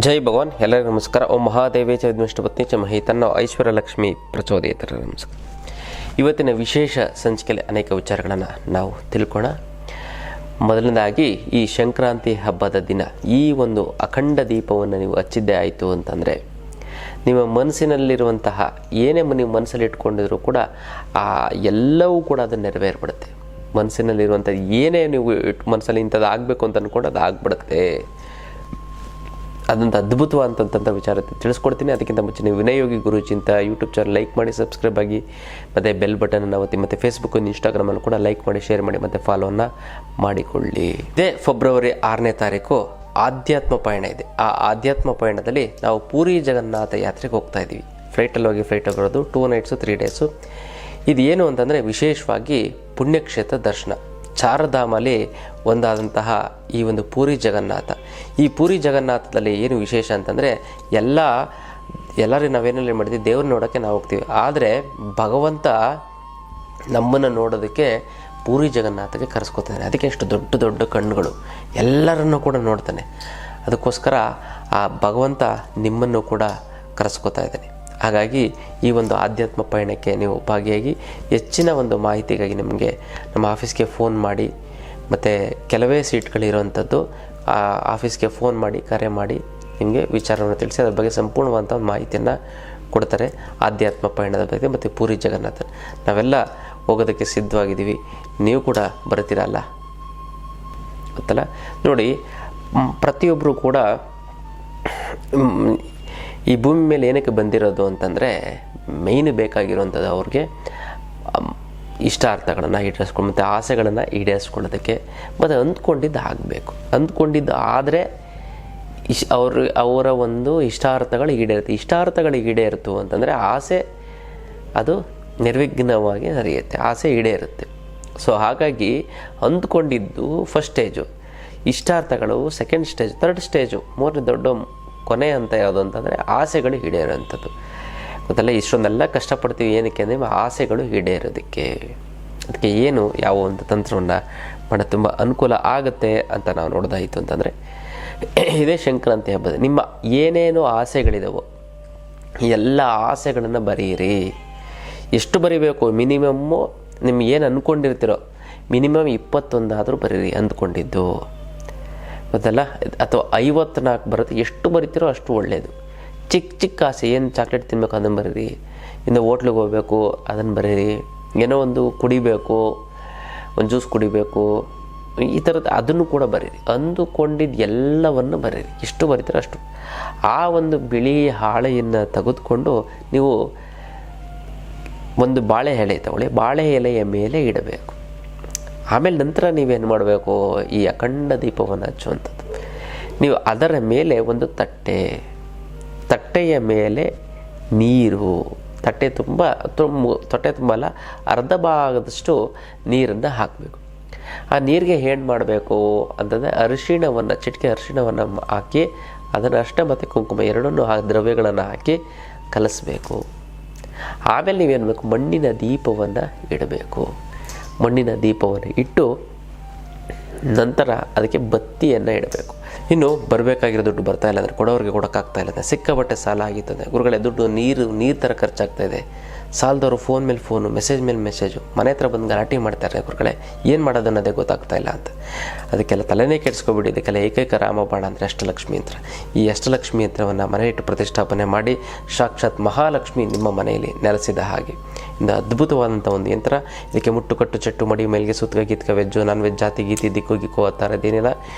ಜೈ ಭಗವಾನ್. ಎಲ್ಲರಿಗೂ ನಮಸ್ಕಾರ. ಓಂ ಮಹಾದೇವೇ ಚ ವಿಷ್ಣುಪತ್ನಿ ಚ ಮಹಿ ತನ್ನ ಐಶ್ವರ್ಯ ಲಕ್ಷ್ಮಿ ಪ್ರಚೋದಯತರ. ನಮಸ್ಕಾರ. ಇವತ್ತಿನ ವಿಶೇಷ ಸಂಚಿಕೆಯಲ್ಲಿ ಅನೇಕ ವಿಚಾರಗಳನ್ನು ನಾವು ತಿಳ್ಕೋಣ. ಮೊದಲನೇದಾಗಿ ಈ ಸಂಕ್ರಾಂತಿ ಹಬ್ಬದ ದಿನ ಈ ಒಂದು ಅಖಂಡ ದೀಪವನ್ನು ನೀವು ಹಚ್ಚಿದ್ದೇ ಆಯಿತು ಅಂತಂದರೆ ನಿಮ್ಮ ಮನಸ್ಸಿನಲ್ಲಿರುವಂತಹ ಏನೇ ನೀವು ಮನಸ್ಸಲ್ಲಿ ಇಟ್ಕೊಂಡಿದ್ರು ಕೂಡ ಎಲ್ಲವೂ ಕೂಡ ಅದು ನೆರವೇರ್ಬಿಡುತ್ತೆ. ಮನಸ್ಸಿನಲ್ಲಿರುವಂಥ ಏನೇ ನೀವು ಮನಸ್ಸಲ್ಲಿ ಇಂಥದ್ದು ಆಗಬೇಕು ಅಂತ ಅಂದ್ಕೊಂಡು ಅದು ಆಗಿಬಿಡುತ್ತೆ. ಅದಂತ ಅದ್ಭುತವಾದಂಥ ವಿಚಾರ ತಿಳಿಸ್ಕೊಡ್ತೀನಿ. ಅದಕ್ಕಿಂತ ಮುಂಚೆ ನೀವು ವಿನಯೋಗಿ ಗುರೂಜಿ ಅಂತ ಯೂಟ್ಯೂಬ್ ಚಾನಲ್ ಲೈಕ್ ಮಾಡಿ, ಸಬ್ಸ್ಕ್ರೈಬ್ ಆಗಿ, ಮತ್ತು ಬೆಲ್ ಬಟನನ್ನು ಒತ್ತಿ, ಮತ್ತು ಫೇಸ್ಬುಕ್ಕು ಇನ್ಸ್ಟಾಗ್ರಾಮನ್ನು ಕೂಡ ಲೈಕ್ ಮಾಡಿ, ಶೇರ್ ಮಾಡಿ, ಮತ್ತು ಫಾಲೋವನ್ನು ಮಾಡಿಕೊಳ್ಳಿ. ಇದೇ ಫೆಬ್ರವರಿ 6ನೇ ತಾರೀಕು ಆಧ್ಯಾತ್ಮ ಪಯಣ ಇದೆ. ಆ ಆಧ್ಯಾತ್ಮ ಪಯಣದಲ್ಲಿ ನಾವು ಪೂರಿ ಜಗನ್ನಾಥ ಯಾತ್ರೆಗೆ ಹೋಗ್ತಾ ಇದ್ದೀವಿ. ಫ್ಲೈಟಲ್ಲಿ ಹೋಗಿ ಫ್ಲೈಟಲ್ಲಿ ಬರೋದು 2 nights 3 days. ಇದು ಏನು ಅಂತಂದರೆ ವಿಶೇಷವಾಗಿ ಪುಣ್ಯಕ್ಷೇತ್ರ ದರ್ಶನ. ಚಾರಧಾಮಲ್ಲಿ ಒಂದಾದಂತಹ ಈ ಒಂದು ಪೂರಿ ಜಗನ್ನಾಥ. ಈ ಪೂರಿ ಜಗನ್ನಾಥದಲ್ಲಿ ಏನು ವಿಶೇಷ ಅಂತಂದರೆ ಎಲ್ಲರೂ ನಾವೇನಲ್ಲಿ ಮಾಡಿದ್ವಿ, ದೇವ್ರನ್ನ ನೋಡೋಕ್ಕೆ ನಾವು ಹೋಗ್ತೀವಿ. ಆದರೆ ಭಗವಂತ ನಮ್ಮನ್ನು ನೋಡೋದಕ್ಕೆ ಪೂರಿ ಜಗನ್ನಾಥಕ್ಕೆ ಕರೆಸ್ಕೊತಾನೆ. ಅದಕ್ಕೆ ಎಷ್ಟು ದೊಡ್ಡ ದೊಡ್ಡ ಕಣ್ಣುಗಳು, ಎಲ್ಲರನ್ನೂ ಕೂಡ ನೋಡ್ತಾನೆ. ಅದಕ್ಕೋಸ್ಕರ ಆ ಭಗವಂತ ನಿಮ್ಮನ್ನು ಕೂಡ ಕರೆಸ್ಕೊತಾ ಇದ್ದಾನೆ. ಹಾಗಾಗಿ ಈ ಒಂದು ಆಧ್ಯಾತ್ಮ ಪಯಣಕ್ಕೆ ನೀವು ಭಾಗಿಯಾಗಿ ಹೆಚ್ಚಿನ ಒಂದು ಮಾಹಿತಿಗಾಗಿ ನಿಮಗೆ ನಮ್ಮ ಆಫೀಸ್ಗೆ ಫೋನ್ ಮಾಡಿ, ಮತ್ತು ಕೆಲವೇ ಸೀಟ್ಗಳಿರುವಂಥದ್ದು ಆ ಆಫೀಸ್ಗೆ ಫೋನ್ ಮಾಡಿ, ಕರೆ ಮಾಡಿ ನಿಮಗೆ ವಿಚಾರವನ್ನು ತಿಳಿಸಿ ಅದ್ರ ಬಗ್ಗೆ ಸಂಪೂರ್ಣವಾದಂಥ ಮಾಹಿತಿಯನ್ನು ಕೊಡ್ತಾರೆ. ಆಧ್ಯಾತ್ಮ ಪಯಣದ ಬಗ್ಗೆ ಮತ್ತು ಪೂರಿ ಜಗನ್ನಾಥ ನಾವೆಲ್ಲ ಹೋಗೋದಕ್ಕೆ ಸಿದ್ಧವಾಗಿದ್ದೀವಿ. ನೀವು ಕೂಡ ಬರ್ತೀರಲ್ಲ, ಗೊತ್ತಲ್ಲ. ನೋಡಿ, ಪ್ರತಿಯೊಬ್ಬರು ಕೂಡ ಈ ಭೂಮಿ ಮೇಲೆ ಏನಕ್ಕೆ ಬಂದಿರೋದು ಅಂತಂದರೆ ಮೇಯ್ನ್ ಬೇಕಾಗಿರುವಂಥದ್ದು ಅವ್ರಿಗೆ ಇಷ್ಟಾರ್ಥಗಳನ್ನು ಈಡೇರಿಸ್ಕೊಂಡು, ಮತ್ತು ಆಸೆಗಳನ್ನು ಈಡೇರಿಸ್ಕೊಳ್ಳೋದಕ್ಕೆ, ಮತ್ತು ಅಂದ್ಕೊಂಡಿದ್ದು ಆಗಬೇಕು. ಅಂದ್ಕೊಂಡಿದ್ದು ಆದರೆ ಅವರ ಒಂದು ಇಷ್ಟಾರ್ಥಗಳು ಈಡೇರುತ್ತೆ. ಇಷ್ಟಾರ್ಥಗಳು ಈಡೇರಿತು ಅಂತಂದರೆ ಆಸೆ ಅದು ನಿರ್ವಿಘ್ನವಾಗಿ ನಡೆಯುತ್ತೆ, ಆಸೆ ಈಡೇರುತ್ತೆ. ಸೊ ಹಾಗಾಗಿ ಅಂದ್ಕೊಂಡಿದ್ದು ಫಸ್ಟ್ ಸ್ಟೇಜು, ಇಷ್ಟಾರ್ಥಗಳು ಸೆಕೆಂಡ್ ಸ್ಟೇಜ್, ಥರ್ಡ್ ಸ್ಟೇಜು, ಮೂರನೇ ದೊಡ್ಡ ಕೊನೆ ಅಂತ ಯಾವುದು ಅಂತಂದರೆ ಆಸೆಗಳು ಈಡೇರೋಂಥದ್ದು. ಗೊತ್ತಲ್ಲ, ಇಷ್ಟೊಂದೆಲ್ಲ ಕಷ್ಟಪಡ್ತೀವಿ ಏನಕ್ಕೆ ಅಂದರೆ ಆಸೆಗಳು ಈಡೇರೋದಕ್ಕೆ. ಅದಕ್ಕೆ ಯಾವ ಒಂದು ತಂತ್ರವನ್ನು ಮಾಡೋದು ತುಂಬ ಅನುಕೂಲ ಆಗುತ್ತೆ ಅಂತ ನಾವು ನೋಡೋದಾಯಿತು ಅಂತಂದರೆ ಇದೇ ಸಂಕ್ರಾಂತಿ ಹಬ್ಬದ ನಿಮ್ಮ ಏನೇನು ಆಸೆಗಳಿದಾವೋ ಎಲ್ಲ ಆಸೆಗಳನ್ನು ಬರೀರಿ. ಎಷ್ಟು ಬರೀಬೇಕು? ಮಿನಿಮಮ್ಮು ನಿಮ್ಗೆ ಏನು ಅಂದ್ಕೊಂಡಿರ್ತೀರೋ ಮಿನಿಮಮ್ 21 ಆದರೂ ಬರೀರಿ ಅಂದ್ಕೊಂಡಿದ್ದು, ಗೊತ್ತಲ್ಲ. ಅಥವಾ 54 ಬರುತ್ತೆ. ಎಷ್ಟು ಬರಿತೀರೋ ಅಷ್ಟು ಒಳ್ಳೆಯದು. ಚಿಕ್ಕ ಆಸೆ, ಏನು ಚಾಕ್ಲೇಟ್ ತಿನ್ನಬೇಕು ಅದನ್ನು ಬರೀರಿ, ಇನ್ನು ಹೋಟ್ಲಿಗೆ ಹೋಗಬೇಕು ಅದನ್ನು ಬರೀರಿ, ಏನೋ ಒಂದು ಕುಡಿಬೇಕು, ಒಂದು ಜ್ಯೂಸ್ ಕುಡಿಬೇಕು, ಈ ಥರದ್ದು ಅದನ್ನು ಕೂಡ ಬರೀರಿ. ಅಂದುಕೊಂಡಿದ್ದು ಎಲ್ಲವನ್ನು ಬರೀರಿ. ಎಷ್ಟು ಬರಿತೀರೋ ಅಷ್ಟು. ಆ ಒಂದು ಬಿಳಿ ಹಾಳೆಯನ್ನು ತೆಗೆದುಕೊಂಡು ನೀವು ಒಂದು ಬಾಳೆ ಎಲೆ ತಗೊಳ್ಳಿ, ಬಾಳೆ ಎಲೆಯ ಮೇಲೆ ಇಡಬೇಕು. ಆಮೇಲೆ ನಂತರ ನೀವೇನು ಮಾಡಬೇಕು, ಈ ಅಖಂಡ ದೀಪವನ್ನು ಹಚ್ಚುವಂಥದ್ದು. ನೀವು ಅದರ ಮೇಲೆ ಒಂದು ತಟ್ಟೆಯ ಮೇಲೆ ನೀರು, ತಟ್ಟೆ ತುಂಬ ಅಲ್ಲ, ಅರ್ಧ ಭಾಗದಷ್ಟು ನೀರನ್ನು ಹಾಕಬೇಕು. ಆ ನೀರಿಗೆ ಏನು ಮಾಡಬೇಕು ಅಂತಂದರೆ ಅರಿಶಿಣವನ್ನು, ಚಿಟಿಕೆ ಅರಿಶಿಣವನ್ನು ಹಾಕಿ ಅದನ್ನು ಅಷ್ಟೇ, ಮತ್ತು ಕುಂಕುಮ ಎರಡನ್ನೂ ದ್ರವ್ಯಗಳನ್ನು ಹಾಕಿ ಕಲಿಸ್ಬೇಕು. ಆಮೇಲೆ ನೀವೇನು ಬೇಕು, ಮಣ್ಣಿನ ದೀಪವನ್ನು ಇಡಬೇಕು. ಮಣ್ಣಿನ ದೀಪವನ್ನು ಇಟ್ಟು ನಂತರ ಅದಕ್ಕೆ ಬತ್ತಿಯನ್ನು ಇಡಬೇಕು. ಇನ್ನು ಬರಬೇಕಾಗಿರೋ ದುಡ್ಡು ಬರ್ತಾ ಇಲ್ಲ ಅಂದರೆ ಕೊಡೋರಿಗೆ ಕೊಡೋಕ್ಕಾಗ್ತಾ ಇಲ್ಲ, ಸಿಕ್ಕಾಪಟ್ಟೆ ಸಾಲ ಆಗಿರ್ತದೆ. ಗುರುಗಳೇ, ದುಡ್ಡು ನೀರು ಥರ ಖರ್ಚಾಗ್ತಾಯಿದೆ. ಸಾಲದವರು ಫೋನ್ ಮೇಲೆ ಫೋನು, ಮೆಸೇಜ್ ಮೇಲೆ ಮೆಸೇಜು, ಮನೆ ಹತ್ರ ಬಂದು ಗಲಾಟೆ ಮಾಡ್ತಾರೆ. ಗುರುಗಳೇ, ಏನು ಮಾಡೋದು ಅನ್ನೋದೇ ಗೊತ್ತಾಗ್ತಾ ಇಲ್ಲ ಅಂತ. ಅದಕ್ಕೆಲ್ಲ ತಲೆನೇ ಕೆಡಿಸ್ಕೊಬಿಡಿ. ಇದಕ್ಕೆಲ್ಲ ಏಕೈಕ ರಾಮಬಾಣ ಅಂದರೆ ಅಷ್ಟಲಕ್ಷ್ಮಿ ಯಂತ್ರ. ಈ ಅಷ್ಟಲಕ್ಷ್ಮಿ ಯಂತ್ರವನ್ನು ಮನೆಯಿಟ್ಟು ಪ್ರತಿಷ್ಠಾಪನೆ ಮಾಡಿ ಸಾಕ್ಷಾತ್ ಮಹಾಲಕ್ಷ್ಮಿ ನಿಮ್ಮ ಮನೆಯಲ್ಲಿ ನೆಲೆಸಿದ ಹಾಗೆ ಇಂದ ಅದ್ಭುತವಾದಂಥ ಒಂದು ಯಂತ್ರ. ಇದಕ್ಕೆ ಮುಟ್ಟು ಕಟ್ಟು ಚಟ್ಟು ಮಡಿ ಮೇಲಿಗೆ ಸುತ್ತಗ ಗೀತ್ಕ ವೆಜ್ಜು ನಾನ್ ವೆಜ್ ಜಾತಿ ಗೀತಿ ದಿಕ್ಕು ಗಿಕ್ಕು ಆ ಥರದ್ದೇನಿಲ್ಲ.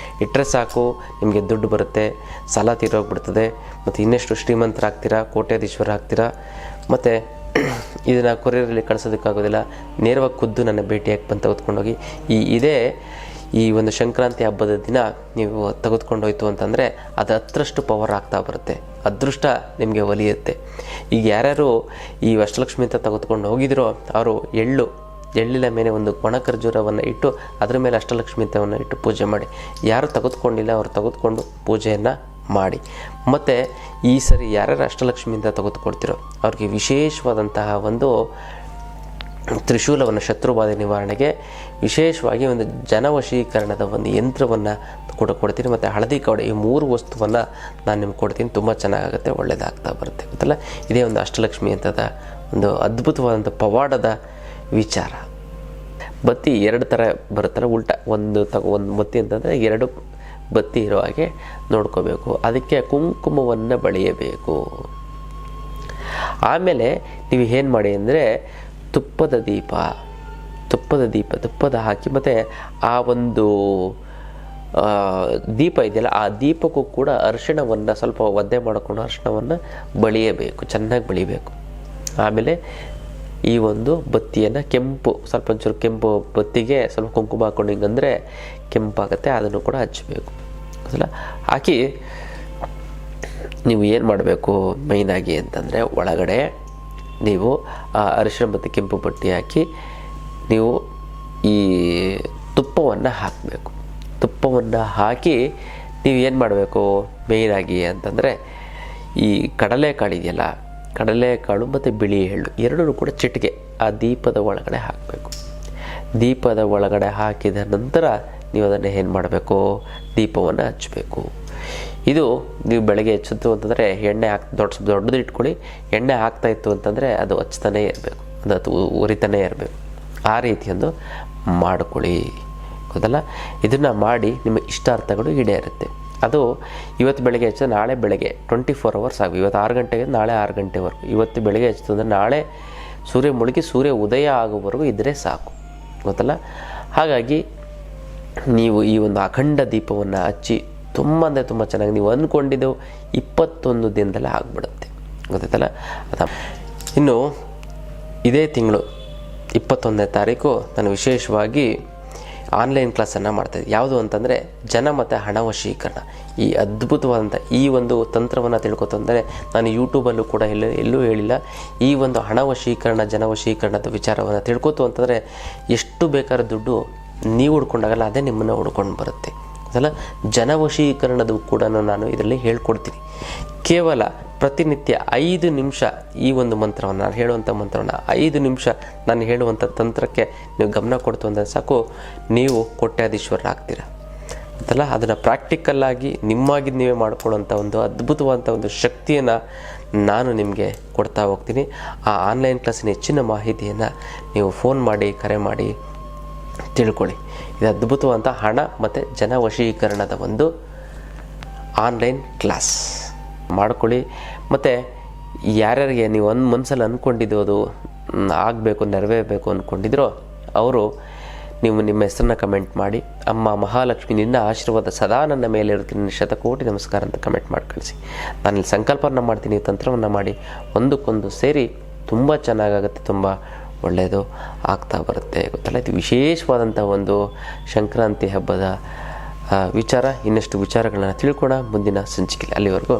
ಇಟ್ಟರೆ ಸಾಕು, ನಿಮಗೆ ದುಡ್ಡು ಬರುತ್ತೆ, ಸಾಲ ತೀರೋಗ್ಬಿಡ್ತದೆ, ಮತ್ತು ಇನ್ನೆಷ್ಟು ಶ್ರೀಮಂತರಾಗ್ತೀರಾ, ಕೋಟ್ಯಾಧೀಶ್ವರ ಆಗ್ತೀರಾ. ಮತ್ತು ಇದನ್ನು ಕೊರಿಯರಲ್ಲಿ ಕಳಿಸೋದಕ್ಕಾಗೋದಿಲ್ಲ, ನೇರವಾಗಿ ಖುದ್ದು ನನ್ನ ಭೇಟಿಯಾಗಿ ಬಂದು ತೆಗೆದುಕೊಂಡೋಗಿ ಈ ಒಂದು ಸಂಕ್ರಾಂತಿ ಹಬ್ಬದ ದಿನ ನೀವು ತೆಗೆದುಕೊಂಡೋಯ್ತು ಅಂತಂದರೆ ಅದು 10ರಷ್ಟು ಪವರ್ ಆಗ್ತಾ ಬರುತ್ತೆ. ಅದೃಷ್ಟ ನಿಮಗೆ ಒಲಿಯುತ್ತೆ. ಈಗ ಯಾರ್ಯಾರು ಈ ಅಷ್ಟಲಕ್ಷ್ಮಿ ಅಂತ ತೆಗೆದುಕೊಂಡು ಹೋಗಿದ್ರೋ ಅವರು ಎಳ್ಳಿನ ಮೇಲೆ ಒಂದು ಒಣ ಖರ್ಜೂರವನ್ನು ಇಟ್ಟು ಅದರ ಮೇಲೆ ಅಷ್ಟಲಕ್ಷ್ಮಿ ಅಂತವನ್ನು ಇಟ್ಟು ಪೂಜೆ ಮಾಡಿ. ಯಾರು ತೆಗೆದುಕೊಂಡಿಲ್ಲ ಅವರು ತೆಗೆದುಕೊಂಡು ಪೂಜೆಯನ್ನು ಮಾಡಿ. ಮತ್ತು ಈ ಸರಿ ಯಾರ್ಯಾರು ಅಷ್ಟಲಕ್ಷ್ಮಿಯಿಂದ ತೆಗೆದುಕೊಳ್ತಿರೋ ಅವ್ರಿಗೆ ವಿಶೇಷವಾದಂತಹ ಒಂದು ತ್ರಿಶೂಲವನ್ನು ಶತ್ರುಬಾಧೆ ನಿವಾರಣೆಗೆ ವಿಶೇಷವಾಗಿ ಒಂದು ಜನವಶೀಕರಣದ ಒಂದು ಯಂತ್ರವನ್ನು ಕೂಡ ಕೊಡ್ತೀನಿ, ಮತ್ತು ಹಳದಿ ಕವಡೆ, ಈ 3 ವಸ್ತುವನ್ನು ನಾನು ನಿಮ್ಗೆ ಕೊಡ್ತೀನಿ. ತುಂಬ ಚೆನ್ನಾಗಾಗುತ್ತೆ, ಒಳ್ಳೆಯದಾಗ್ತಾ ಬರುತ್ತೆ ಗೊತ್ತಲ್ಲ. ಇದೇ ಒಂದು ಅಷ್ಟಲಕ್ಷ್ಮಿ ಅಂತದ ಒಂದು ಅದ್ಭುತವಾದಂಥ ಪವಾಡದ ವಿಚಾರ. ಬತ್ತಿ 2 ಥರ ಬರುತ್ತಲ್ಲ, ಉಲ್ಟಾ ಒಂದು ಬತ್ತಿ ಅಂತಂದರೆ 2 ಬತ್ತಿ ಇರೋ ಹಾಗೆ ನೋಡ್ಕೋಬೇಕು. ಅದಕ್ಕೆ ಕುಂಕುಮವನ್ನು ಬಳಿಯಬೇಕು. ಆಮೇಲೆ ನೀವು ಏನು ಮಾಡಿ ಅಂದರೆ ತುಪ್ಪದ ದೀಪ ಹಾಕಿ, ಮತ್ತು ಆ ಒಂದು ದೀಪ ಇದೆಯಲ್ಲ, ಆ ದೀಪಕ್ಕೂ ಕೂಡ ಅರಿಶಿಣವನ್ನು ಸ್ವಲ್ಪ ಒದ್ದೆ ಮಾಡಿಕೊಂಡು ಅರಿಶಿಣವನ್ನು ಬಳಿಯಬೇಕು, ಚೆನ್ನಾಗಿ ಬಳಿಬೇಕು. ಆಮೇಲೆ ಈ ಒಂದು ಬತ್ತಿಯನ್ನು ಸ್ವಲ್ಪ ಒಂಚೂರು ಕೆಂಪು ಬತ್ತಿಗೆ ಸ್ವಲ್ಪ ಕುಂಕುಮ ಹಾಕೊಂಡು ಹಿಂಗಂದರೆ ಕೆಂಪಾಗುತ್ತೆ, ಅದನ್ನು ಕೂಡ ಹಚ್ಚಬೇಕು ಅಲ್ಲ. ಹಾಕಿ ನೀವು ಏನು ಮಾಡಬೇಕು ಮೈನಾಗಿ ಅಂತಂದರೆ, ಒಳಗಡೆ ನೀವು ಆ ಅರಿಶಿಣ ಮತ್ತು ಕೆಂಪು ಬಟ್ಟೆ ಹಾಕಿ ನೀವು ಈ ತುಪ್ಪವನ್ನು ಹಾಕಬೇಕು. ತುಪ್ಪವನ್ನು ಹಾಕಿ ನೀವು ಏನು ಮಾಡಬೇಕು ಮೇಯ್ನಾಗಿ ಅಂತಂದರೆ, ಈ ಕಡಲೆಕಾಳು ಇದೆಯಲ್ಲ, ಕಡಲೆಕಾಳು ಮತ್ತು ಬಿಳಿ ಎಳ್ಳು ಎರಡೂ ಕೂಡ ಚಿಟಿಕೆ ಆ ದೀಪದ ಒಳಗಡೆ ಹಾಕಬೇಕು. ದೀಪದ ಒಳಗಡೆ ಹಾಕಿದ ನಂತರ ನೀವು ಅದನ್ನು ಏನು ಮಾಡಬೇಕು, ದೀಪವನ್ನು ಹಚ್ಚಬೇಕು. ಇದು ನೀವು ಬೆಳಗ್ಗೆ ಹಚ್ಚಿತ್ತು ಅಂತಂದರೆ ಎಣ್ಣೆ ದೊಡ್ಡದು ಇಟ್ಕೊಳ್ಳಿ. ಎಣ್ಣೆ ಹಾಕ್ತಾಯಿತ್ತು ಅಂತಂದರೆ ಅದು ಹಚ್ತಾನೇ ಇರಬೇಕು, ಅದು ಉರಿತಾನೇ ಇರಬೇಕು. ಆ ರೀತಿಯೊಂದು ಮಾಡಿಕೊಳ್ಳಿ ಗೊತ್ತಲ್ಲ. ಇದನ್ನು ಮಾಡಿ ನಿಮ್ಮ ಇಷ್ಟಾರ್ಥಗಳು ಈಡೇರುತ್ತೆ. ಅದು ಇವತ್ತು ಬೆಳಗ್ಗೆ ಹಚ್ಚಿದ್ರೆ ನಾಳೆ ಬೆಳಗ್ಗೆ 24 hours ಆಗಿ, ಇವತ್ತು 6 ಗಂಟೆಗೆ ನಾಳೆ 6 ಗಂಟೆವರೆಗೂ, ಇವತ್ತು ಬೆಳಗ್ಗೆ ಹಚ್ಚಿತು ಅಂದರೆ ನಾಳೆ ಸೂರ್ಯ ಮುಳುಗಿ ಸೂರ್ಯ ಉದಯ ಆಗೋವರೆಗೂ ಇದ್ದರೆ ಸಾಕು ಗೊತ್ತಲ್ಲ. ಹಾಗಾಗಿ ನೀವು ಈ ಒಂದು ಅಖಂಡ ದೀಪವನ್ನು ಹಚ್ಚಿ ತುಂಬ ಚೆನ್ನಾಗಿ ನೀವು ಅಂದ್ಕೊಂಡಿದ್ದು 21 ದಿನದಲ್ಲೇ ಆಗಿಬಿಡುತ್ತೆ ಗೊತ್ತಾಯ್ತಲ್ಲ. ಇನ್ನು ಇದೇ ತಿಂಗಳು 21ನೇ ತಾರೀಕು ನಾನು ವಿಶೇಷವಾಗಿ ಆನ್ಲೈನ್ ಕ್ಲಾಸನ್ನು ಮಾಡ್ತಾಯಿದ್ದೆ. ಯಾವುದು ಅಂತಂದರೆ ಜನ ಮತ್ತು ಹಣ ವಶೀಕರಣ. ಈ ಅದ್ಭುತವಾದಂಥ ಈ ಒಂದು ತಂತ್ರವನ್ನು ತಿಳ್ಕೊತಂದರೆ ನಾನು ಯೂಟ್ಯೂಬಲ್ಲೂ ಕೂಡ ಎಲ್ಲೂ ಹೇಳಿಲ್ಲ. ಈ ಒಂದು ಹಣ ವಶೀಕರಣ ಜನ ವಶೀಕರಣದ ವಿಚಾರವನ್ನು ತಿಳ್ಕೊತು ಅಂತಂದರೆ ಎಷ್ಟು ಬೇಕಾದ ದುಡ್ಡು ನೀವು ಹುಡ್ಕೊಂಡಾಗಲ್ಲ, ಅದೇ ನಿಮ್ಮನ್ನು ಹುಡ್ಕೊಂಡು ಬರುತ್ತೆ ಅದಲ್ಲ. ಜನವಶೀಕರಣದ ಕೂಡ ನಾನು ಇದರಲ್ಲಿ ಹೇಳ್ಕೊಡ್ತೀನಿ. ಕೇವಲ ಪ್ರತಿನಿತ್ಯ 5 ನಿಮಿಷ ಈ ಒಂದು ಮಂತ್ರವನ್ನು, ನಾನು ಹೇಳುವಂಥ ಮಂತ್ರವನ್ನು 5 ನಿಮಿಷ ನಾನು ಹೇಳುವಂಥ ತಂತ್ರಕ್ಕೆ ನೀವು ಗಮನ ಕೊಡ್ತು ಅಂದರೆ ಸಾಕು, ನೀವು ಕೋಟ್ಯಾಧೀಶ್ವರರಾಗ್ತೀರ ಅಂತಲ್ಲ. ಅದನ್ನು ಪ್ರಾಕ್ಟಿಕಲ್ಲಾಗಿ ನಿಮ್ಮಾಗಿ ನೀವೇ ಮಾಡ್ಕೊಳ್ಳೋಂಥ ಒಂದು ಅದ್ಭುತವಾದಂಥ ಒಂದು ಶಕ್ತಿಯನ್ನು ನಾನು ನಿಮಗೆ ಕೊಡ್ತಾ ಹೋಗ್ತೀನಿ. ಆ ಆನ್ಲೈನ್ ಕ್ಲಾಸಿನ ಹೆಚ್ಚಿನ ಮಾಹಿತಿಯನ್ನು ನೀವು ಫೋನ್ ಮಾಡಿ ಕರೆ ಮಾಡಿ ತಿಳ್ಕೊಳ್ಳಿ. ಇದು ಅದ್ಭುತವಾದಂಥ ಹಣ ಮತ್ತು ಜನ ವಶೀಕರಣದ ಒಂದು ಆನ್ಲೈನ್ ಕ್ಲಾಸ್ ಮಾಡ್ಕೊಳ್ಳಿ. ಮತ್ತು ಯಾರ್ಯಾರಿಗೆ ನೀವು ಮನಸ್ಸಲ್ಲಿ ಅಂದ್ಕೊಂಡಿದ್ದು ಅದು ಆಗಬೇಕು ನೆರವೇರಬೇಕು ಅಂದ್ಕೊಂಡಿದ್ರೋ ಅವರು ನಿಮ್ಮ ಹೆಸರನ್ನ ಕಮೆಂಟ್ ಮಾಡಿ, ಅಮ್ಮ ಮಹಾಲಕ್ಷ್ಮಿ ನಿನ್ನ ಆಶೀರ್ವಾದ ಸದಾ ನನ್ನ ಮೇಲೆ ಇರುತ್ತೆ, ನಿನ್ನ ಶತಕೋಟಿ ನಮಸ್ಕಾರ ಅಂತ ಕಮೆಂಟ್ ಮಾಡಿ ಕಳಿಸಿ. ನಾನಿಲ್ಲಿ ಸಂಕಲ್ಪವನ್ನು ಮಾಡ್ತೀನಿ, ತಂತ್ರವನ್ನು ಮಾಡಿ ಒಂದಕ್ಕೊಂದು ಸೇರಿ ತುಂಬ ಚೆನ್ನಾಗಾಗುತ್ತೆ, ತುಂಬ ಒಳ್ಳೆಯದು ಆಗ್ತಾ ಬರುತ್ತೆ ಗೊತ್ತಲ್ಲ. ಇದು ವಿಶೇಷವಾದಂಥ ಒಂದು ಸಂಕ್ರಾಂತಿ ಹಬ್ಬದ ವಿಚಾರ. ಇನ್ನಷ್ಟು ವಿಚಾರಗಳನ್ನ ತಿಳ್ಕೊಳ್ಳೋಣ ಮುಂದಿನ ಸಂಚಿಕೆಯಲ್ಲಿ. ಅಲ್ಲಿವರೆಗೂ